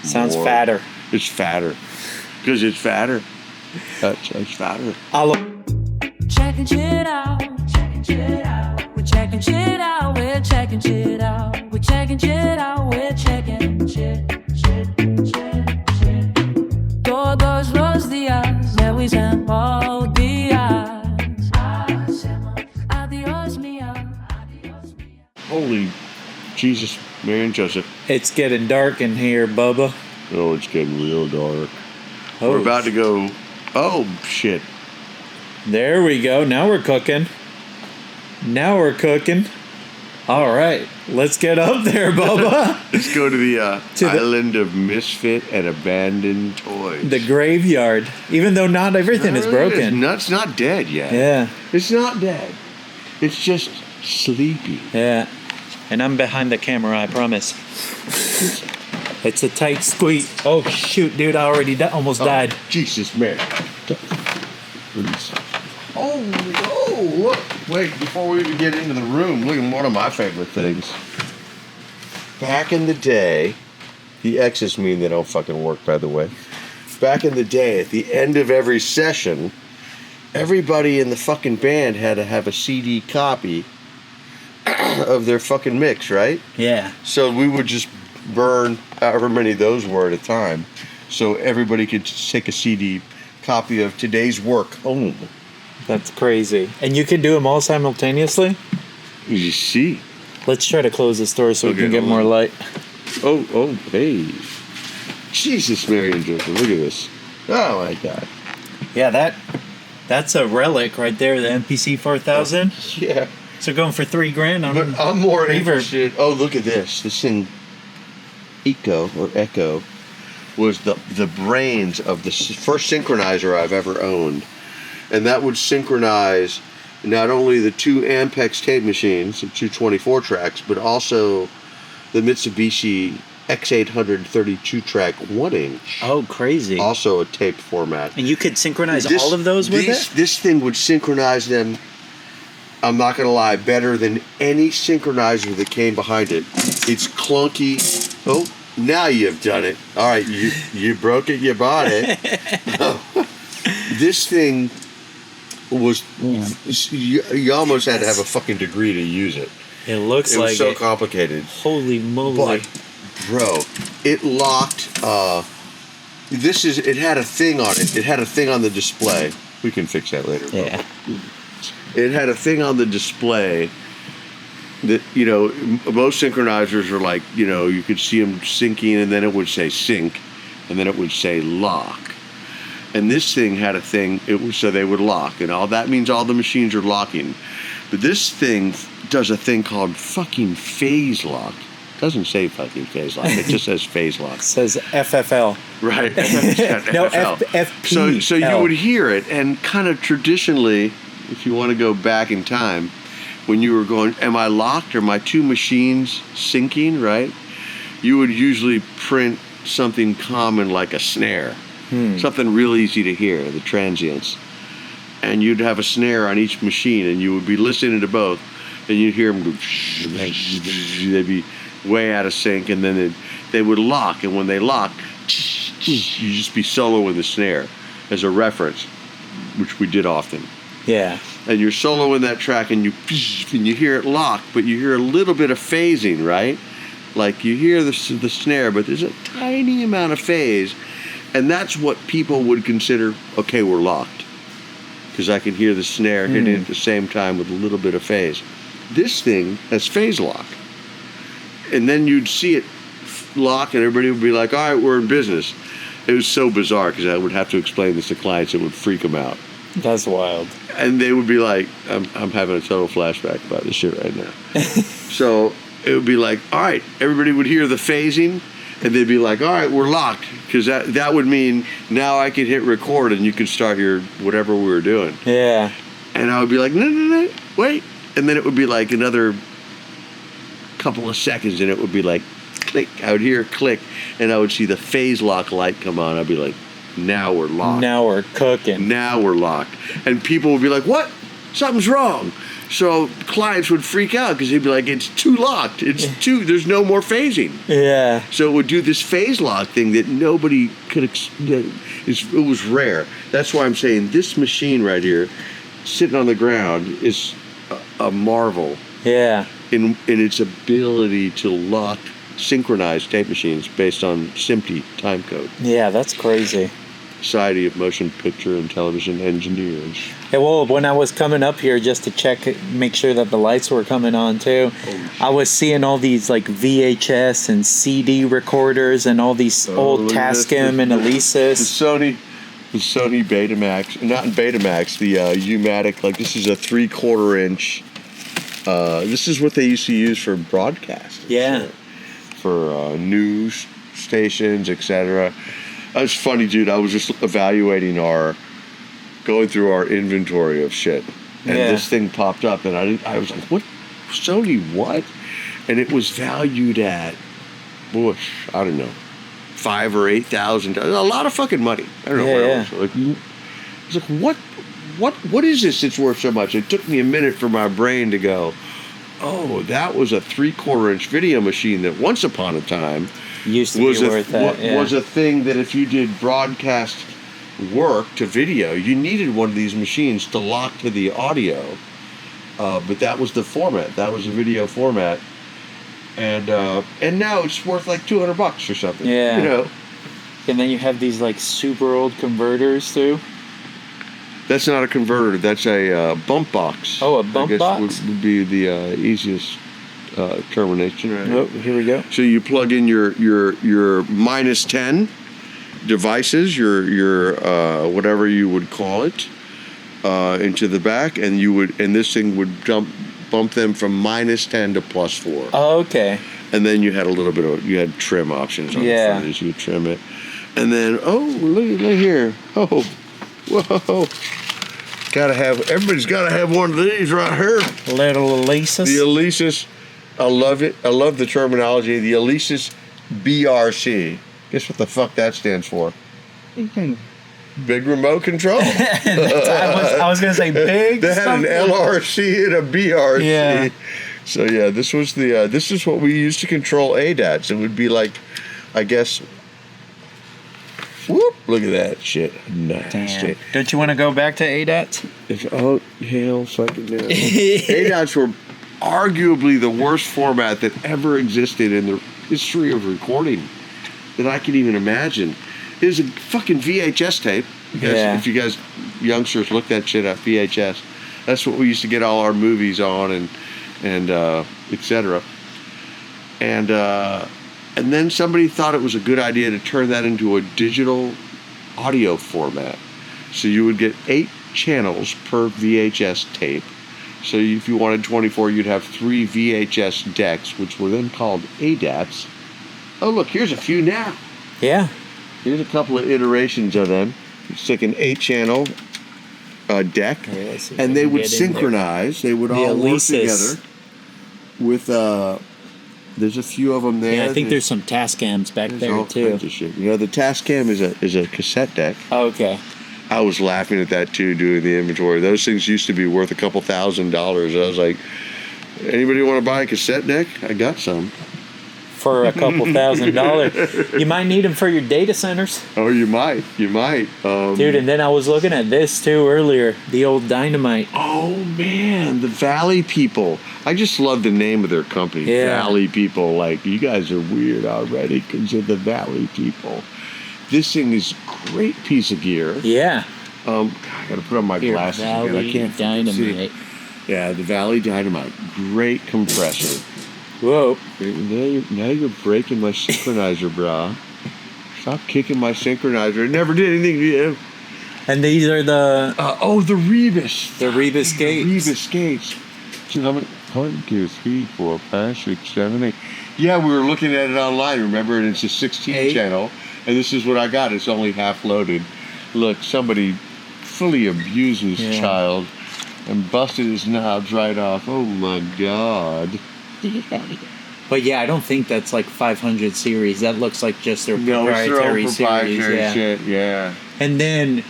Sounds fatter. It's fatter. Because it's fatter. It's fatter. Checking shit out. Checking shit out. We're checking shit out. We're checking shit out. We're checking shit out. We're checking shit. Todos los días me dicen buenos días. Adiós mía. Holy Jesus, Mary and Joseph. It's getting dark in here, Bubba. Oh, it's getting real dark. Oh, We're about to go. Oh, shit. There we go. Now we're cooking. All right. Let's get up there, Bubba. Let's go to the island of misfit and abandoned toys. The graveyard. Even though not everything is broken. It's not dead yet. Yeah. It's not dead. It's just sleepy. Yeah. And I'm behind the camera, I promise. It's a tight squeeze. Oh, shoot, dude. I already almost died. Jesus, man. Oh, look. Wait, before we even get into the room, look at one of my favorite things. Back in the day, the X's mean they don't fucking work, by the way. Back in the day, at the end of every session, everybody in the fucking band had to have a CD copy of their fucking mix, right? Yeah. So we would just burn however many of those were at a time, so everybody could just take a CD copy of today's work only. That's crazy. And you can do them all simultaneously? You see. Let's try to close this door so we can get hold more on. light. Oh, hey. Jesus, Mary and Joseph, look at this. Oh my God. Yeah, that's a relic right there, the MPC 4000. Yeah. So going for $3,000 on But I'm more reverb. interested. Oh, look at this. This thing, Echo was the brains of the first synchronizer I've ever owned. And that would synchronize not only the two Ampex tape machines, the 224 tracks, but also the Mitsubishi X800 32-track 1-inch. Oh, crazy. Also a taped format. And you could synchronize all of those with it? This thing would synchronize them, I'm not going to lie, better than any synchronizer that came behind it. It's clunky. Oh, now you've done it. All right, you broke it, you bought it. This thing was, you almost had to have a fucking degree to use it. It looks like it was so complicated. Holy moly. But, bro, it locked, it had a thing on it. It had a thing on the display. We can fix that later. Yeah. It had a thing on the display that, most synchronizers are like, you could see them syncing and then it would say sync and then it would say lock. And this thing had a thing, so they would lock. And all that means all the machines are locking. But this thing does a thing called fucking phase lock. It doesn't say fucking phase lock. It just says phase lock. It says FFL. Right. No, FFL. FP. So you would hear it, and kind of traditionally, if you want to go back in time, when you were going, am I locked? Are my two machines syncing, right? You would usually print something common like a snare. Something real easy to hear, the transients. And you'd have a snare on each machine, and you would be listening to both, and you'd hear them go, they'd be way out of sync, and then they would lock, and when they lock, you just be soloing the snare as a reference, which we did often. Yeah. And you're soloing that track, and you hear it lock, but you hear a little bit of phasing, right? Like you hear the snare, but there's a tiny amount of phase. And that's what people would consider, okay, we're locked. Because I can hear the snare hitting at the same time with a little bit of phase. This thing has phase lock. And then you'd see it lock and everybody would be like, all right, we're in business. It was so bizarre because I would have to explain this to clients. It would freak them out. That's wild. And they would be like, I'm having a total flashback about this shit right now. So it would be like, all right, everybody would hear the phasing. And they'd be like, all right, we're locked. Because that would mean now I could hit record and you can start your whatever we were doing. Yeah. And I would be like, no, wait. And then it would be like another couple of seconds and it would be like, click. I would hear a click and I would see the phase lock light come on. I'd be like, now we're locked. Now we're cooking. Now we're locked. And people would be like, what? Something's wrong. So clients would freak out because they'd be like, it's too locked. There's no more phasing. Yeah. So it would do this phase lock thing that nobody could, it was rare. That's why I'm saying this machine right here, sitting on the ground, is a marvel Yeah. in its ability to lock synchronized tape machines based on SMPTE time code. Yeah, that's crazy. Society of Motion Picture and Television Engineers. Yeah, well, when I was coming up here just to check it, make sure that the lights were coming on too, I was seeing all these like VHS and CD recorders and all these old look at this. Tascam and The Elises. Sony Betamax, not Betamax, the U-Matic, like this is a 3/4 inch. This is what they used to use for broadcast. Yeah. For news stations, etc. That's funny, dude. I was just going through our inventory of shit, and this thing popped up, and I was like, "What? Sony? What?" And it was valued at, I don't know, $5,000 or $8,000. A lot of fucking money. I don't know where it was. Like, I was like, what is this? It's worth so much. It took me a minute for my brain to go, oh, that was a 3/4 inch video machine that once upon a time Used to be worth that. was a thing that if you did broadcast work to video, you needed one of these machines to lock to the audio. But that was the format. That was the video format. And now it's worth like $200 or something. Yeah. You know. And then you have these like super old converters too. That's not a converter. That's a bump box. Oh, a bump box would be the easiest termination. Right. Oh, here we go. So you plug in your -10 devices, your whatever you would call it, into the back, and this thing would bump them from -10 to +4. Oh, okay. And then you had you had trim options on the front as you trim it, and then look here, whoa. Everybody's got to have one of these right here. Little Elises. The Elises, I love it. I love the terminology. The Elises BRC. Guess what the fuck that stands for? Big remote control. I was gonna say big. They had an LRC and a BRC. Yeah. So yeah, this is what we used to control ADATs. It would be like, I guess. Whoop! Look at that shit. Nasty. Don't you want to go back to ADATs? Oh, hell fucking no. ADATs were arguably the worst format that ever existed in the history of recording that I could even imagine. It was a fucking VHS tape. If you guys, youngsters, look that shit up, VHS. That's what we used to get all our movies on and etc. And then somebody thought it was a good idea to turn that into a digital audio format. So you would get 8 channels per VHS tape. So if you wanted 24, you'd have 3 VHS decks, which were then called ADATs. Oh, look, here's a few now. Yeah. Here's a couple of iterations of them. You stick an 8-channel deck, and they would synchronize. They would all work together with... there's a few of them there. Yeah, I think there's some Tascams back there too. Shit. You know, the Tascam is a cassette deck. Oh, okay. I was laughing at that too, doing the inventory. Those things used to be worth a couple $1,000s. I was like, anybody want to buy a cassette deck? I got some. For a couple $1,000. You might need them for your data centers. Oh, you might. Dude, and then I was looking at this too earlier. The old Dynamite. Oh, man. The Valley People. I just love the name of their company. Yeah. Valley People. Like, you guys are weird already because you're the Valley People. This thing is a great piece of gear. Yeah. I got to put on my glasses again. I can't Dynamite. see. Yeah, the Valley Dynamite. Great compressor. Whoa. Now you're breaking my synchronizer, brah. Stop kicking my synchronizer. It never did anything to you. And these are the... the Rebus. The Rebus gates. The Rebus gates. So how many? 1, 2, 3, 4, 5, 6, 7, 8. Yeah, we were looking at it online, remember? And it's a 16 channel. And this is what I got. It's only half loaded. Look, somebody fully abused his child and busted his knobs right off. Oh, my God. But yeah, I don't think that's like 500 series. That looks like just their proprietary series. Shit, yeah. And then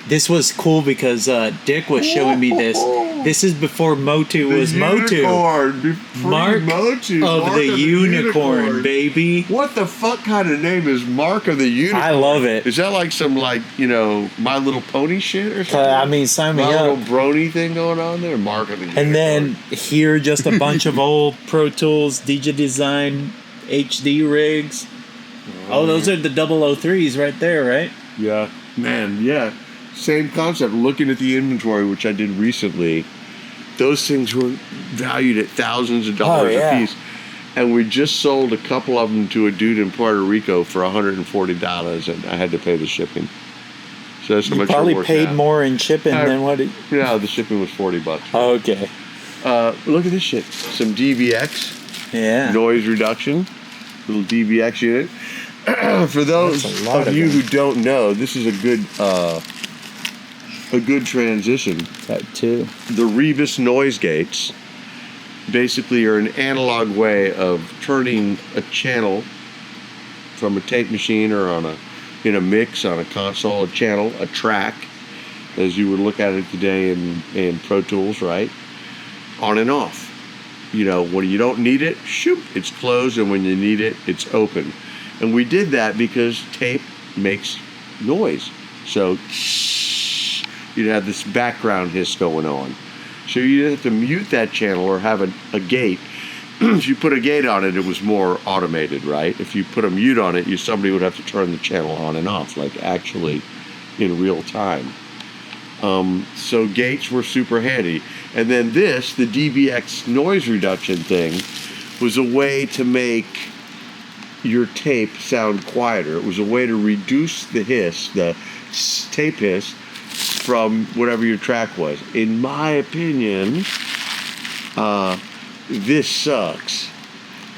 this was cool because Dick was showing me this. This is before Motu The was Motu. unicorn. Mark Motu. of Mark the unicorn, baby. What the fuck kind of name is Mark of the Unicorn? I love it. Is that like some My Little Pony shit or something? I mean, sign me My up. Little Brony thing going on there? Mark of the Unicorn. And then here, just a bunch of old Pro Tools, DJ Design, HD rigs. Oh, those are the 003s right there, right? Yeah. Man, yeah. Same concept. Looking at the inventory, which I did recently, those things were valued at thousands of dollars a piece. And we just sold a couple of them to a dude in Puerto Rico for $140, and I had to pay the shipping. So that's how much probably they're worth paid now. more in shipping than what it... Yeah, the shipping was $40. Okay. Look at this shit. Some DBX. Yeah. Noise reduction. Little DBX unit. For those of you who don't know, this is a good transition. That too. The Rebus noise gates basically are an analog way of turning a channel from a tape machine or in a mix on a console, a channel, a track, as you would look at it today in Pro Tools, right? On and off. When you don't need it, shoop, it's closed, and when you need it, it's open. And we did that because tape makes noise. So you'd have this background hiss going on. So you have to mute that channel or have a gate. If you put a gate on it, it was more automated, right? If you put a mute on it, somebody would have to turn the channel on and off, like actually in real time. So gates were super handy. And then the DBX noise reduction thing, was a way to make your tape sound quieter. It was a way to reduce the hiss, the tape hiss, from whatever your track was. In my opinion, this sucks.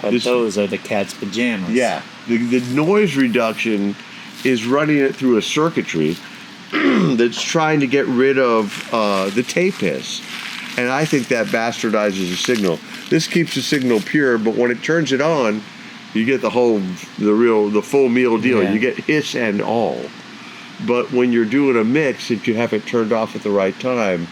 Those are the cat's pajamas. Yeah. The noise reduction is running it through a circuitry that's trying to get rid of the tape hiss. And I think that bastardizes the signal. This keeps the signal pure, but when it turns it on, you get the full meal deal. Yeah. You get hiss and all. But when you're doing a mix, if you have it turned off at the right time,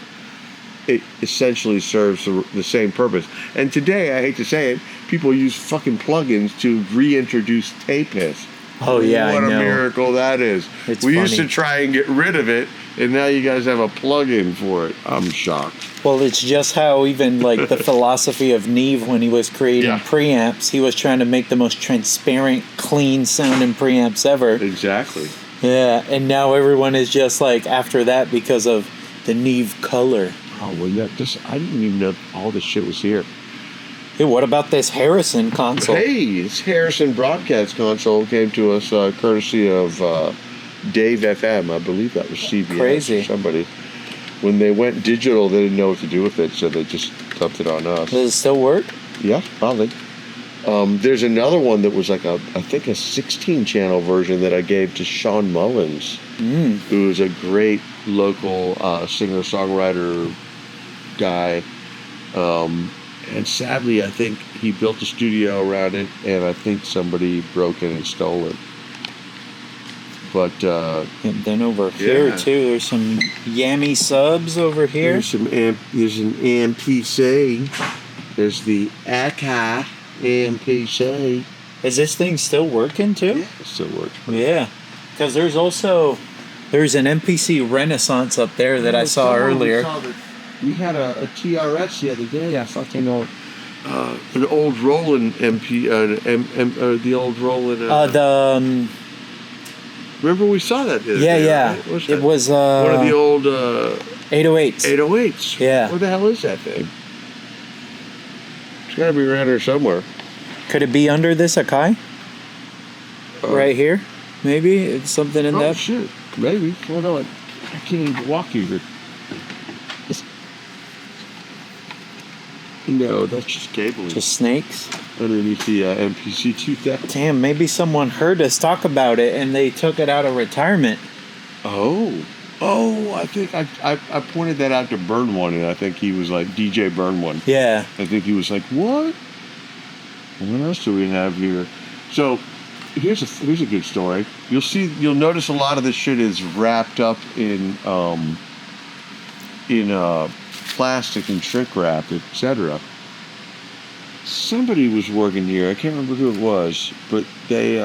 it essentially serves the same purpose. And today, I hate to say it, people use fucking plugins to reintroduce tape hiss. Oh, yeah, what I know. a miracle that is. We used to try and get rid of it, and now you guys have a plug-in for it. I'm shocked. Well, it's just how even like the philosophy of Neve when he was creating preamps, he was trying to make the most transparent, clean sounding preamps ever. Exactly. Yeah, and now everyone is just like after that because of the Neve color. Oh, well, yeah, I didn't even know all this shit was here. Hey, what about this Harrison console? Hey, this Harrison broadcast console came to us courtesy of Dave FM. I believe that was CBS Crazy. or somebody. When they went digital, they didn't know what to do with it, so they just dumped it on us. Does it still work? Yeah, probably. There's another one that was like I think a 16-channel version that I gave to Sean Mullins, who is a great local singer-songwriter guy. And sadly, I think he built a studio around it, and I think somebody broke in and stole it. But And then over here too, there's some Yammy subs over here. There's an MPC. There's the Akai MPC. Is this thing still working too? Yeah, it still works. Yeah, because there's an MPC Renaissance up there that I saw earlier. We had a TRS the other day. I fucking know. An old Roland MP, the old Roland. Remember we saw that the other day, yeah. Right? What's It that? was one of the old 808s. 808s. Yeah. Where the hell is that thing? It's got to be around here somewhere. Could it be under this Akai? Right here? Maybe it's something in Oh that. shit, maybe. Hold on. I can't even walk here. No, that's just cabling. Just snakes. Underneath the MPC 2000. Damn, maybe someone heard us talk about it and they took it out of retirement. Oh, I think I pointed that out to Burn One, and I think he was like, DJ Burn One. Yeah. I think he was like, what? What else do we have here? So here's a good story. You'll notice a lot of this shit is wrapped up in plastic and shrink wrap, etc. Somebody was working here. I can't remember who it was, but they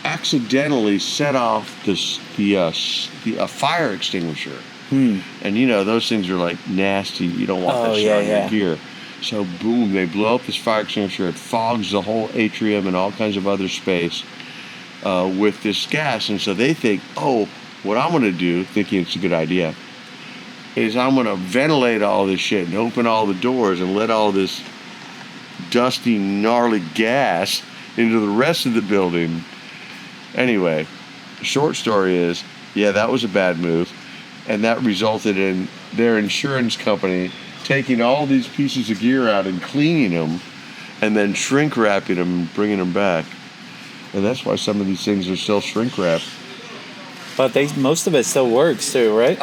accidentally set off a fire extinguisher. And you know those things are like nasty. You don't want that shit on your gear. So boom, they blow up this fire extinguisher. It fogs the whole atrium and all kinds of other space with this gas. And so they think, oh, what I'm going to do, thinking it's a good idea, is I'm going to ventilate all this shit and open all the doors and let all this dusty, gnarly gas into the rest of the building. Anyway, short story is, yeah, that was a bad move. And that resulted in their insurance company taking all these pieces of gear out and cleaning them and then shrink wrapping them and bringing them back. And that's why some of these things are still shrink wrapped. But most of it still works too, right?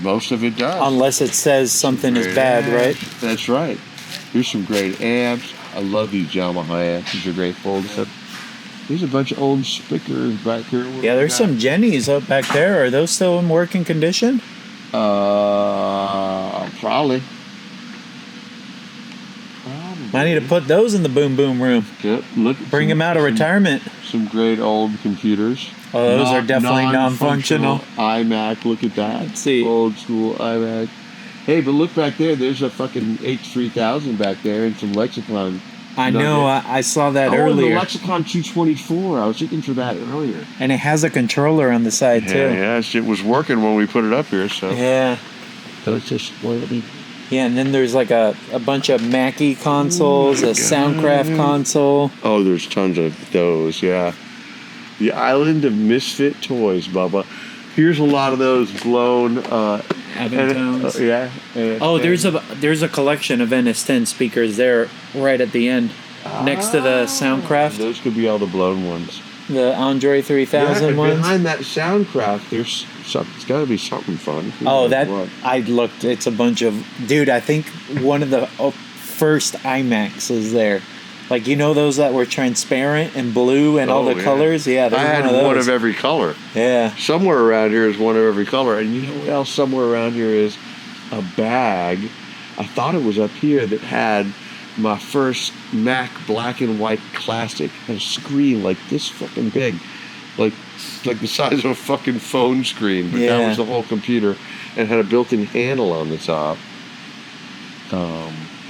Most of it does. Unless it says something is bad, right? That's right. Here's some great amps. I love these Yamaha amps. These are great fold stuff. There's a bunch of old speakers back here. Yeah, there's some Jennies up back there. Are those still in working condition? Probably. I need to put those in the boom boom room. Yep. Bring them out of retirement. Some great old computers. Oh, those are definitely non-functional. iMac, look at that. Let's see. Old school iMac. Hey, but look back there. There's a fucking H3000 back there and some Lexicon. I know. I saw that earlier. The Lexicon 224. I was looking for that earlier. And it has a controller on the side, too. Yeah, it was working when we put it up here, so. Yeah. So it's just loyalty. Yeah, and then there's like a bunch of Mackie consoles, a Soundcraft console. Oh, there's tons of those, yeah. The Island of Misfit Toys, Bubba. Here's a lot of those blown. Tones. Yeah. Oh, there's a collection of NS10 speakers there, right at the end, next to the Soundcraft. Those could be all the blown ones. The Andre 3000 ones. Behind that Soundcraft, there's something. It's got to be something fun. I looked. It's a bunch of I think one of the first iMacs is there. Like, you know those that were transparent and blue and all the colors? Yeah, I had one of those. One of every color. Yeah. Somewhere around here is one of every color. And you know what else somewhere around here is? A bag. I thought it was up here that had my first Mac black and white classic. Had a screen like this fucking big. Like the size of a fucking phone screen. But that was the whole computer. And had a built-in handle on the top.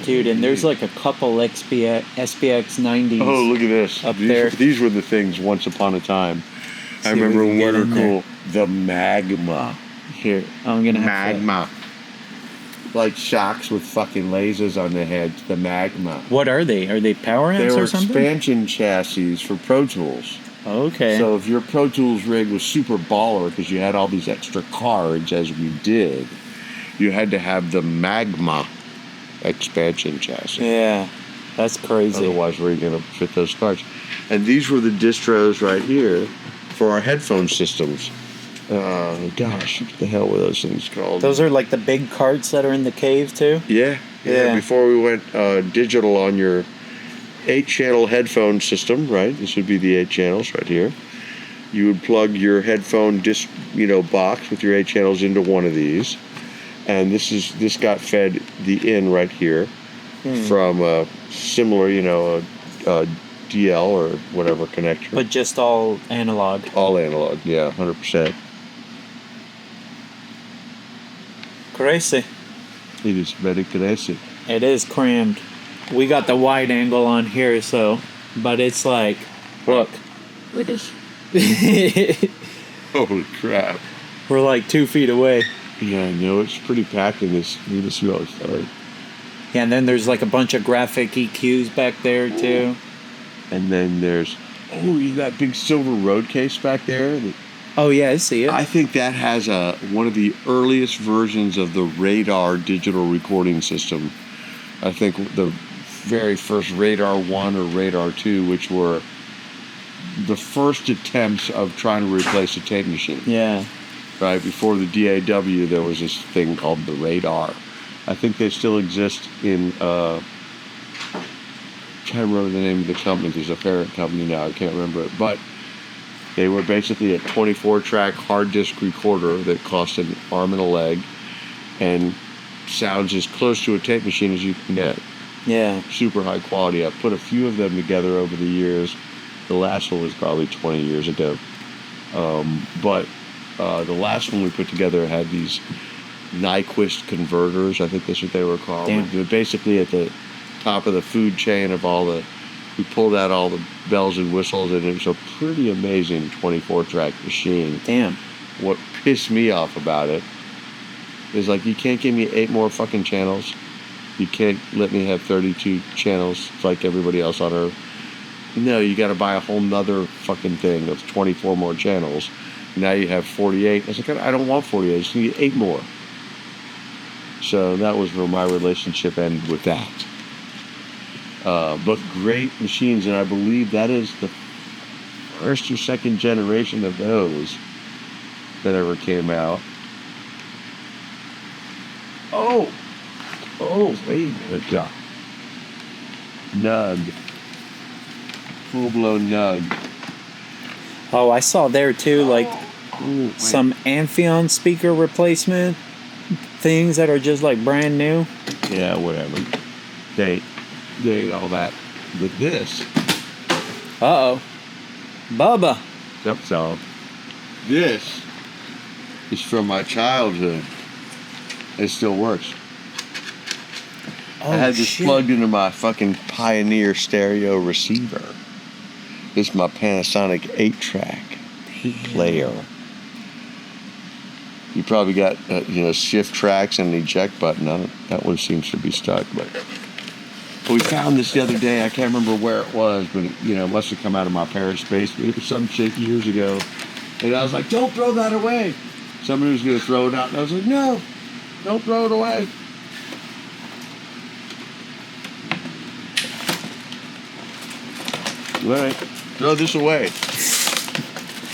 Dude, and there's like a couple SPX 90s. Oh, look at this. These were the things once upon a time. I remember when we were cool. The Magma. Here, I'm going to have Magma. Like shocks with fucking lasers on their heads. The Magma. What are they? Are they power amps or something? They were expansion chassis for Pro Tools. Okay. So if your Pro Tools rig was super baller because you had all these extra cards, as we did, you had to have the Magma expansion chassis. Yeah, that's crazy. Otherwise, where are you going to fit those cards? And these were the distros right here for our headphone systems. Gosh, what the hell were those things called? Those are like the big carts that are in the cave, too? Yeah. Before we went digital on your 8-channel headphone system, right? This would be the 8 channels right here. You would plug your headphone box with your 8 channels into one of these. And this got fed the in right here from a similar, a DL or whatever connector. But just all analog. All analog, yeah, 100%. Crazy. It is very crazy. It is crammed. We got the wide angle on here, but it's like, look. With this. Holy crap. We're like 2 feet away. Yeah, I know. It's pretty packed in this. Really sorry. Yeah, and then there's like a bunch of graphic EQs back there, too. And then there's, that big silver road case back there. Oh, yeah, I see it. I think that has one of the earliest versions of the Radar digital recording system. I think the very first Radar 1 or Radar 2, which were the first attempts of trying to replace a tape machine. Yeah. Right, before the DAW, there was this thing called the Radar. I think they still exist in, I'm trying to remember the name of the company. There's a parent company now, I can't remember it. But they were basically a 24-track hard disk recorder that cost an arm and a leg. And sounds as close to a tape machine as you can get. Yeah. Super high quality. I've put a few of them together over the years. The last one was probably 20 years ago. But the last one we put together had these Nyquist converters. I think that's what they were called. They're basically at the top of the food chain of all the... We pulled out all the bells and whistles, and it was a pretty amazing 24-track machine. Damn. What pissed me off about it is, like, you can't give me 8 more fucking channels. You can't let me have 32 channels like everybody else on Earth. No, you got to buy a whole nother fucking thing of 24 more channels. Now you have 48. I was like, I don't want 48. I just need 8 more. So that was where my relationship ended with that. But great machines, and I believe that is the first or second generation of those that ever came out. Oh, wait a minute. Nug. Full-blown nug. Oh, I saw there too, like some Amphion speaker replacement things that are just like brand new. Yeah, whatever. They ain't all that. But this. Uh-oh. Bubba. Yep, so. This is from my childhood. It still works. I had this plugged into my fucking Pioneer stereo receiver. This is my Panasonic 8-track player. You probably got shift tracks and an eject button on it. That one seems to be stuck. But we found this the other day. I can't remember where it was, but it must have come out of my parents' basement. It was some shit years ago. And I was like, don't throw that away. Somebody was going to throw it out. And I was like, no, don't throw it away. All right, throw this away.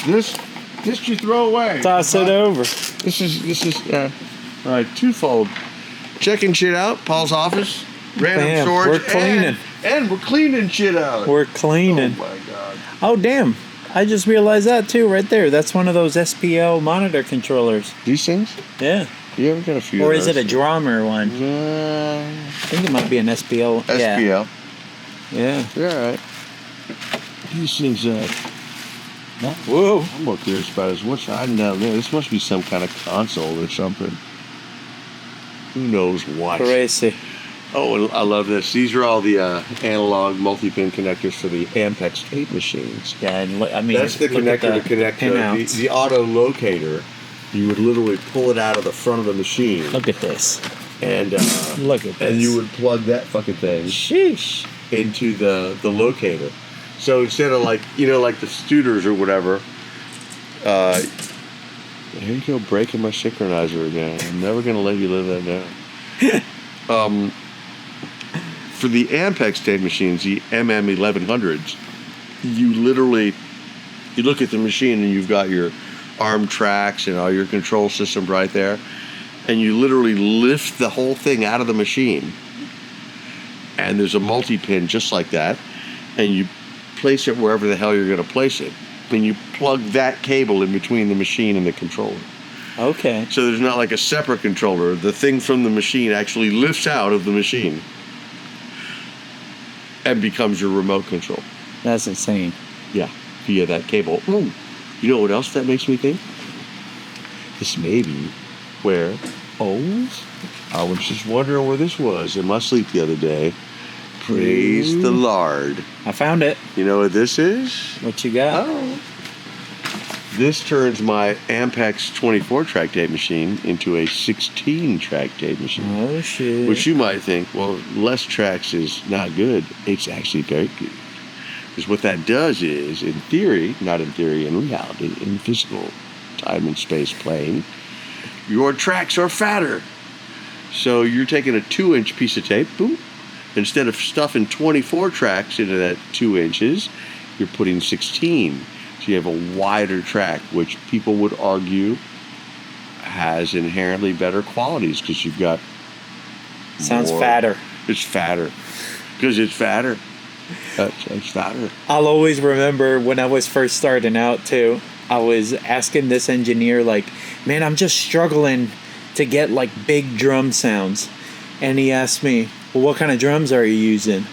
This you throw away. Toss it over. This is all right. Twofold. Checking shit out. Paul's office. Random storage. We're cleaning. And we're cleaning shit out. We're cleaning. Oh my god. Oh damn! I just realized that too, right there. That's one of those SPL monitor controllers. These things? Yeah. You ever got a few? Or of is those? it a drummer one? I think it might be an SPL. SPL. Yeah. You're all right. These things. Whoa. I'm more curious about is what's I know. This must be some kind of console or something. Who knows what? Crazy. Oh, I love this. These are all the analog multi-pin connectors for the Ampex tape machines. Yeah, and I mean, that's the connector to connect the auto locator. You would literally pull it out of the front of the machine. Look at this. And look at this. And you would plug that fucking thing. Sheesh. Into the locator. So instead of like the Studers or whatever, here you go, breaking my synchronizer again. I'm never gonna let you live that down. For the Ampex tape machines, the MM1100s, you look at the machine and you've got your ARM tracks and all your control system right there, and you literally lift the whole thing out of the machine, and there's a multi-pin just like that, and you place it wherever the hell you're going to place it, and you plug that cable in between the machine and the controller. Okay. So there's not like a separate controller. The thing from the machine actually lifts out of the machine and becomes your remote control. That's insane. Yeah, via that cable. Ooh, you know what else that makes me think? This may be where, I was just wondering where this was in my sleep the other day. Praise the Lord. I found it. You know what this is? What you got? Oh. This turns my Ampex 24-track tape machine into a 16-track tape machine. Oh, shit. Which you might think, well, less tracks is not good. It's actually very good. Because what that does is, in theory, not in theory, in reality, in physical time and space plane, your tracks are fatter. So you're taking a 2-inch piece of tape, boom. Instead of stuffing 24 tracks into that 2 inches, you're putting 16. So you have a wider track, which people would argue has inherently better qualities because you've got Sounds fatter. It's fatter. Because it's fatter. It's fatter. I'll always remember when I was first starting out, too. I was asking this engineer, like, man, I'm just struggling to get like big drum sounds. And he asked me, well, what kind of drums are you using?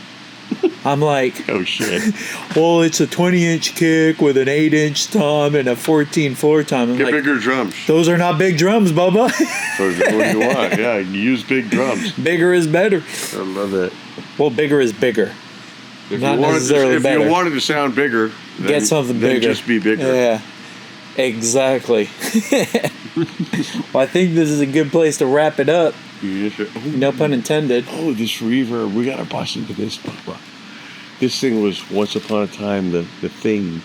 I'm like, oh shit. Well, it's a 20-inch kick with an 8-inch tom and a 14 floor tom. I'm Get like, bigger drums. those are not big drums, Bubba. So what do you want? Yeah, you use big drums. Bigger is better. I love it. Well, bigger is bigger. If Not you wanted necessarily if better. you wanted to sound bigger, then, Get something then bigger. just be bigger. Yeah, exactly. Well, I think this is a good place to wrap it up. No pun intended. Oh, this reverb. We got to bust into this, Bubba. This thing was once upon a time the thing.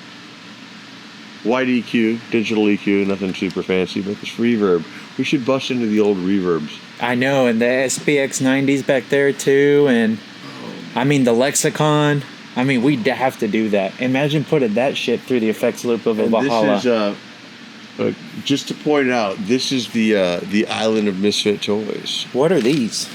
White EQ, digital EQ, nothing super fancy, but this reverb. We should bust into the old reverbs. I know, and the SPX 90s back there too, and I mean the Lexicon. I mean, we'd have to do that. Imagine putting that shit through the effects loop of a Valhalla. This is just to point out, this is the island of misfit toys. What are these?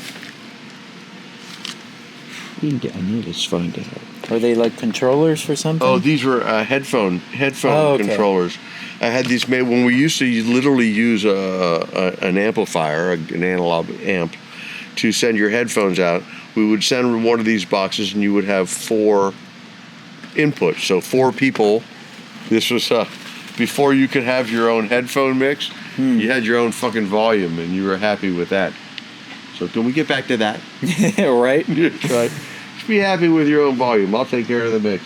I need to find out. Are they like controllers for something? Oh, these were headphone okay. controllers. I had these made when we used to literally use an amplifier, an analog amp, to send your headphones out. We would send one of these boxes, and you would have 4 inputs. So 4 people. This was before you could have your own headphone mix. You had your own fucking volume, and you were happy with that. So can we get back to that? Right? Right. Just be happy with your own volume. I'll take care of the mix.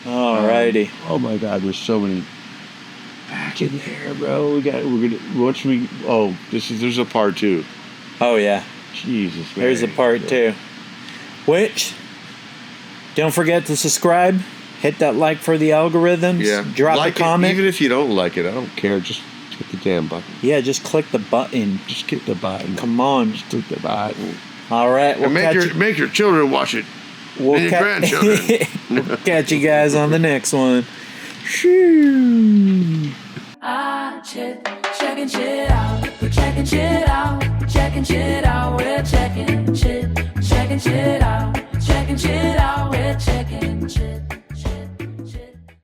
Alrighty. Oh my God, there's so many back in there, bro. There's a part 2. Oh yeah. Jesus. There's a part 2. Which, don't forget to subscribe. Hit that like for the algorithms. Yeah. Drop like a comment. Even if you don't like it, I don't care. Just hit the damn button. Yeah, just click the button. Just hit the button. Come on. Just click the button. All right. We'll And make your children watch it. And your grandchildren. We'll catch you guys on the next one. Shoo. Checking shit out. We're checking shit out. Checking shit out. We're checking shit out. Checking shit